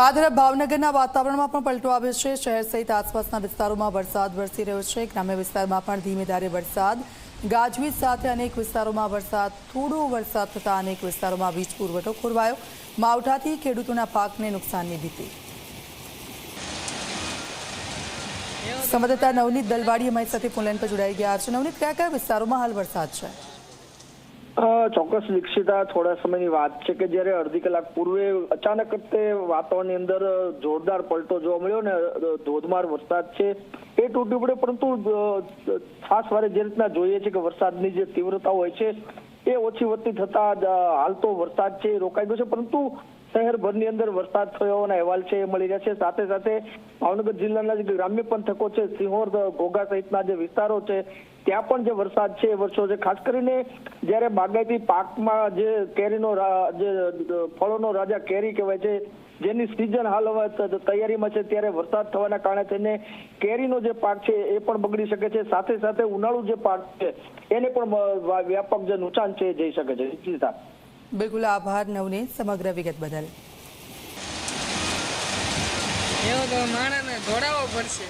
આ તરફ ભાવનગરના વાતાવરણમાં પણ પલટો આવ્યો છે। શહેર સહિત આસપાસના વિસ્તારોમાં વરસાદ વરસી રહ્યો છે। ગ્રામ્ય વિસ્તારમાં પણ ધીમે ધારે વરસાદ, ગાજવીજ સાથે અનેક વિસ્તારોમાં વરસાદ, થોડો વરસાદ થતાં અનેક વિસ્તારોમાં વીજ પુરવઠો ખોરવાયો। માવઠાથી ખેડૂતોના પાકને નુકસાનની ભીતિ। સંવાદદાતા નવનીત દલવાડી અમારી સાથે ફોન લાઈન પર જોડાઈ ગયા છે। નવનીત, કયા કયા વિસ્તારોમાં હાલ વરસાદ છે? ચોક્કસ દીક્ષિતા, થોડા સમયની વાત છે કે જ્યારે અડધી કલાક પૂર્વે અચાનક તે વાતાવરણની અંદર જોરદાર પલટો જોવા મળ્યો ને ધોધમાર વરસાદ છે એ તૂટી પડ્યો, પરંતુ ખાસ વારે જે રીતના જોઈએ છે કે વરસાદની જે તીવ્રતા હોય છે એ ઓછી વધતી થતા હાલ તો વરસાદ છે એ રોકાઈ ગયો છે, પરંતુ શહેરભરની અંદર વરસાદ થયો હોવાના અહેવાલ છે એ મળી રહ્યા છે। સાથે સાથે ભાવનગર જિલ્લાના જે ગ્રામ્ય પંથકો છે, સિહોર, ઘોઘા સહિતના જે વિસ્તારો છે ત્યાં પણ જે વરસાદ છે એ વરસ્યો છે। ખાસ કરીને જ્યારે બાગાયતી પાકમાં જે કેરીનો જે ફળોનો રાજા કેરી કહેવાય છે, જેની સિઝન હાલ હવે તૈયારીમાં છે, ત્યારે વરસાદ થવાના કારણે થઈને કેરીનો જે પાક છે એ પણ બગડી શકે છે। સાથે સાથે ઉનાળુ જે પાક છે એને પણ વ્યાપક જે નુકસાન છે એ જઈ શકે છે। બિલકુલ, આભાર નવનીત સમગ્ર વિગત બદલ। એવો તો માણસને દોડાવવો પડશે।